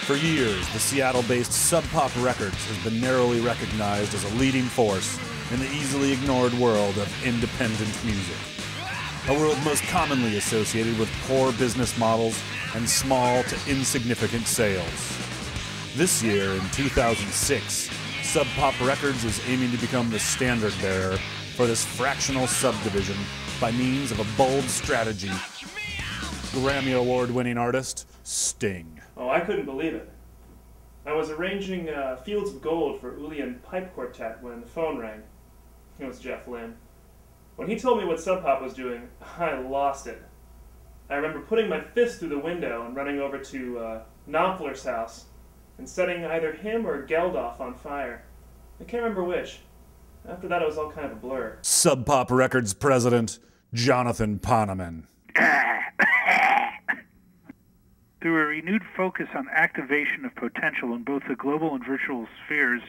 For years, the Seattle-based Sub Pop Records has been narrowly recognized as a leading force in the easily ignored world of independent music. A world most commonly associated with poor business models and small to insignificant sales. This year, in 2006, Sub Pop Records is aiming to become the standard bearer for this fractional subdivision by means of a bold strategy. Grammy Award-winning artist, Sting. Oh, I couldn't believe it. I was arranging Fields of Gold for Ulian Pipe Quartet when the phone rang. It was Jeff Lynne. When he told me what Sub Pop was doing, I lost it. I remember putting my fist through the window and running over to Knopfler's house and setting either him or Geldof on fire. I can't remember which. After that, it was all kind of a blur. Sub Pop Records president, Jonathan Poneman. Through a renewed focus on activation of potential in both the global and virtual spheres,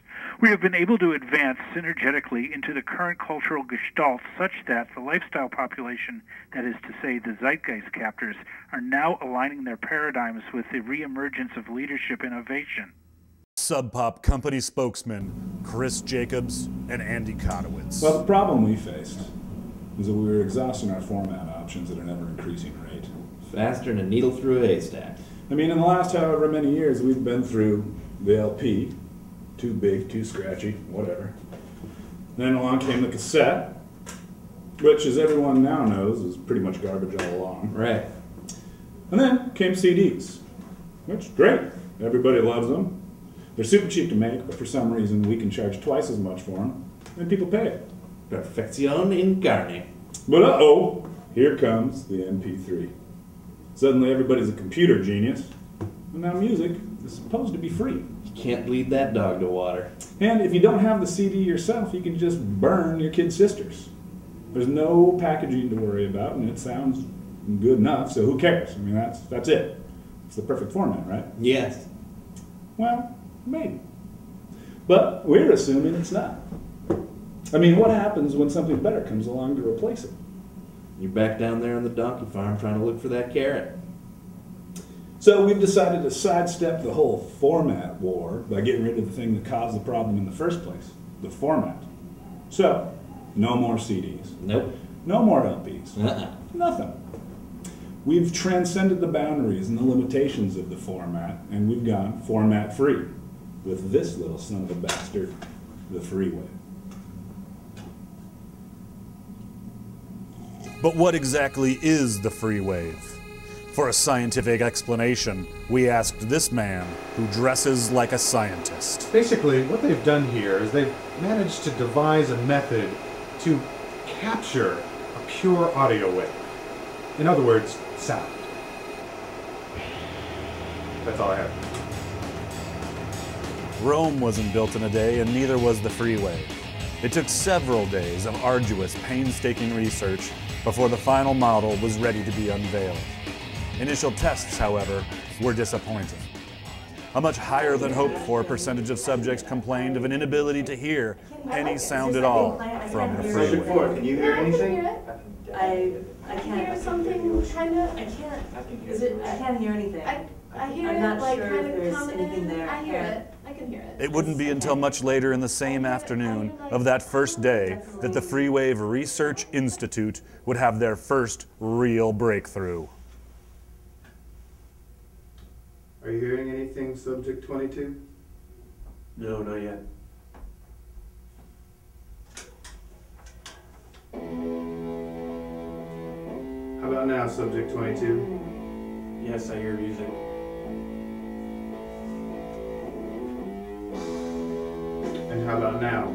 we have been able to advance synergetically into the current cultural gestalt such that the lifestyle population, that is to say the zeitgeist captors, are now aligning their paradigms with the reemergence of leadership innovation. Sub Pop company spokesmen Chris Jacobs and Andy Kotowitz. Well, the problem we faced was that we were exhausting our format options at an ever-increasing rate. Faster than a needle through a haystack. I mean, in the last however many years, we've been through the LP, too big, too scratchy, whatever. Then along came the cassette, which, as everyone now knows, is pretty much garbage all along. Right. And then came CDs, which, great, everybody loves them. They're super cheap to make, but for some reason we can charge twice as much for them, and people pay it. Perfection in carne. But uh-oh, here comes the MP3. Suddenly everybody's a computer genius, and now music is supposed to be free. You can't lead that dog to water. And if you don't have the CD yourself, you can just burn your kid's sisters. There's no packaging to worry about, and it sounds good enough, so who cares? I mean, that's it. It's the perfect format, right? Yes. Well, maybe. But we're assuming it's not. I mean, what happens when something better comes along to replace it? You're back down there on the donkey farm trying to look for that carrot. So we've decided to sidestep the whole format war by getting rid of the thing that caused the problem in the first place, the format. So, no more CDs. Nope. No more LPs. Nothing. We've transcended the boundaries and the limitations of the format, and we've gone format free with this little son of a bastard, the Freewave. But what exactly is the Freewave? For a scientific explanation, we asked this man who dresses like a scientist. Basically, what they've done here is they've managed to devise a method to capture a pure audio wave. In other words, sound. That's all I have. Rome wasn't built in a day, and neither was the Freewave. It took several days of arduous, painstaking research before the final model was ready to be unveiled. Initial tests, however, were disappointing. A much higher than hoped for percentage of subjects complained of an inability to hear any sound at all from the Freewave. Can you hear anything? I can't hear something kind of. I can't. I can't hear anything. I hear I'm it not like sure kind if of there's coming anything in. there. I hear it. I can hear it. It wouldn't be until much later in the same afternoon of that first day that the Freewave Research Institute would have their first real breakthrough. Are you hearing anything, Subject 22? No, not yet. How about now, Subject 22? Yes, I hear music. And how about now?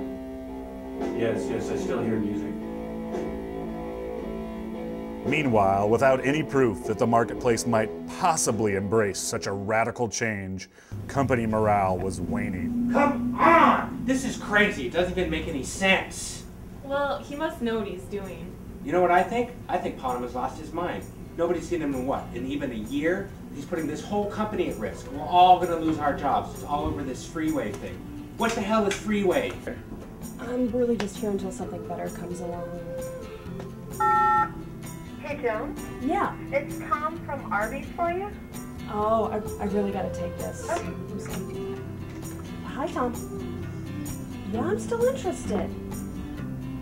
Yes, I still hear music. Meanwhile, without any proof that the marketplace might possibly embrace such a radical change, company morale was waning. Come on! This is crazy. It doesn't even make any sense. Well, he must know what he's doing. You know what I think? I think Poneman's lost his mind. Nobody's seen him in what? In even a year? He's putting this whole company at risk. We're all going to lose our jobs. It's all over this Freewave thing. What the hell is Freewave? I'm really just here until something better comes along. Hey, Joan? Yeah. It's Tom from Arby's for you. Oh, I really gotta take this. Hi, Tom. Yeah, I'm still interested.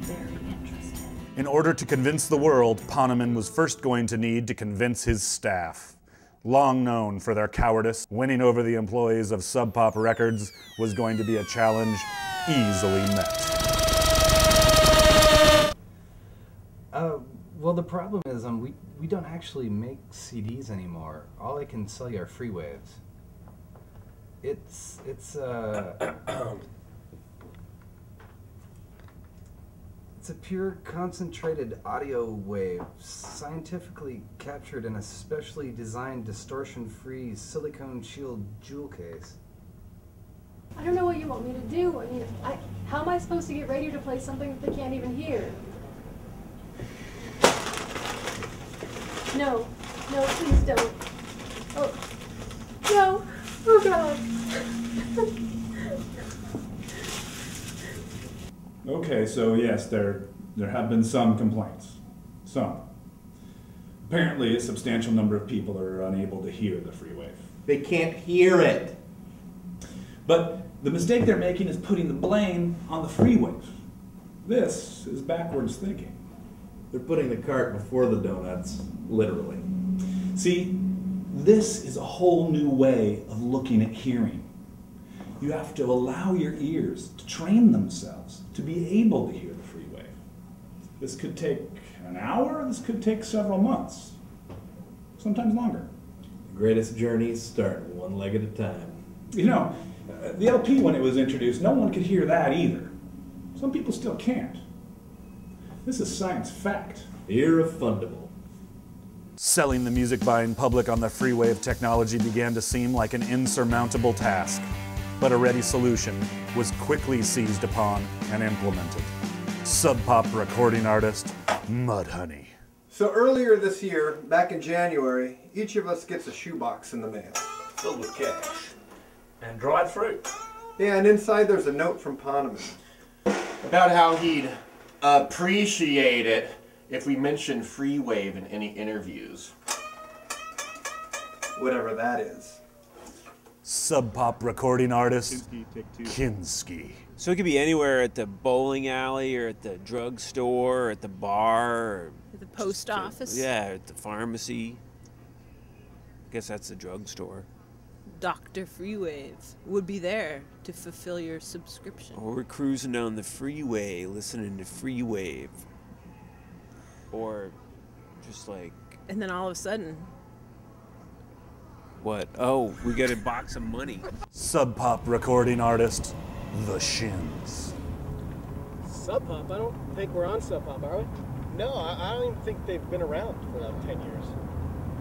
Very interested. In order to convince the world, Poneman was first going to need to convince his staff. Long known for their cowardice, winning over the employees of Sub Pop Records was going to be a challenge easily met. Well, the problem is, we don't actually make CDs anymore. All I can sell you are Freewaves. It's a pure concentrated audio wave, scientifically captured in a specially designed distortion-free silicone shield jewel case. I don't know what you want me to do. I mean, how am I supposed to get radio to play something that they can't even hear? No, please don't. Oh, no. Oh, God. Okay, so yes, there have been some complaints. Some. Apparently, a substantial number of people are unable to hear the Freewave. They can't hear it. But the mistake they're making is putting the blame on the Freewave. This is backwards thinking. They're putting the cart before the donuts, literally. See, this is a whole new way of looking at hearing. You have to allow your ears to train themselves to be able to hear the Freewave. This could take an hour, this could take several months, sometimes longer. The greatest journeys start one leg at a time. You know, the LP, when it was introduced, no one could hear that either. Some people still can't. This is science fact. Irrefundable. Selling the music buying public on the Freewave technology began to seem like an insurmountable task, but a ready solution was quickly seized upon and implemented. Sub Pop recording artist, Mudhoney. So earlier this year, back in January, each of us gets a shoebox in the mail. Filled with cash. And dried fruit. Yeah, and inside there's a note from Poneman. About how he'd appreciate it if we mentioned Freewave in any interviews. Whatever that is. Sub Pop recording artist, Kinski. So it could be anywhere, at the bowling alley, or at the drugstore, or at the bar, or At the post office. yeah, at the pharmacy. I guess that's the drugstore. Dr. Freewave would be there to fulfill your subscription. Or we're cruising down the freeway, listening to Freewave. Or just like... And then all of a sudden... What? Oh, we got a box of money. Sub Pop recording artist, The Shins. Sub Pop? I don't think we're on Sub Pop, are we? No, I don't even think they've been around for about 10 years.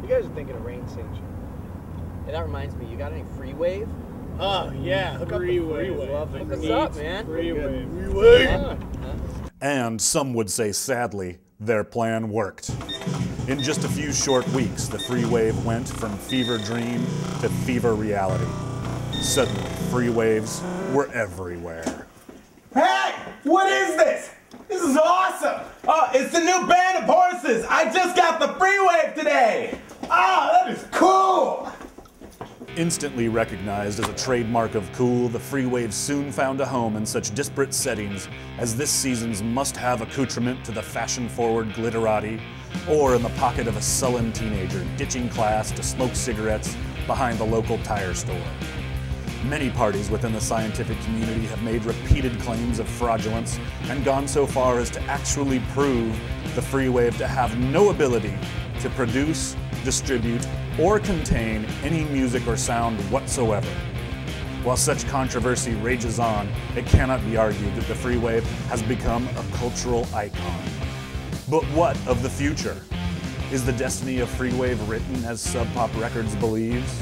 You guys are thinking of Rain Station. Hey, that reminds me, you got any Freewave? Oh, yeah, hook up the Freewave. Hook us up, man. Freewave. And some would say sadly, their plan worked. In just a few short weeks, the Freewave went from fever dream to fever reality. Suddenly, Freewaves were everywhere. Hey! What is this? This is awesome! Oh, it's the new band of horses! I just got the Freewave today! Ah, that is cool! Instantly recognized as a trademark of cool, the Freewave soon found a home in such disparate settings as this season's must-have accoutrement to the fashion-forward glitterati, or in the pocket of a sullen teenager ditching class to smoke cigarettes behind the local tire store. Many parties within the scientific community have made repeated claims of fraudulence and gone so far as to actually prove the Freewave to have no ability to produce, distribute, or contain any music or sound whatsoever. While such controversy rages on, it cannot be argued that the Freewave has become a cultural icon. But what of the future? Is the destiny of Freewave written as Sub Pop Records believes?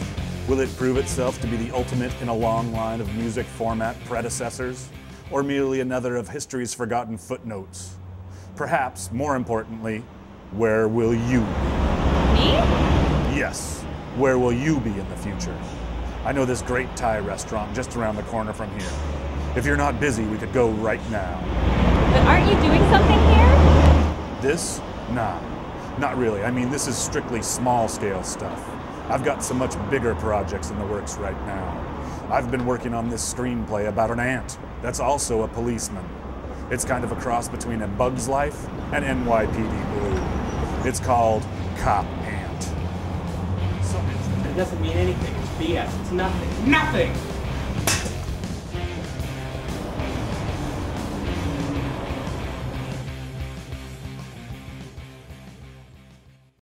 Will it prove itself to be the ultimate in a long line of music format predecessors? Or merely another of history's forgotten footnotes? Perhaps, more importantly, where will you be? Me? Yes, where will you be in the future? I know this great Thai restaurant just around the corner from here. If you're not busy, we could go right now. But aren't you doing something here? This? Nah, not really. I mean, this is strictly small-scale stuff. I've got some much bigger projects in the works right now. I've been working on this screenplay about an ant that's also a policeman. It's kind of a cross between A Bug's Life and NYPD Blue. It's called Cop Ant. It doesn't mean anything. It's BS. It's nothing. Nothing!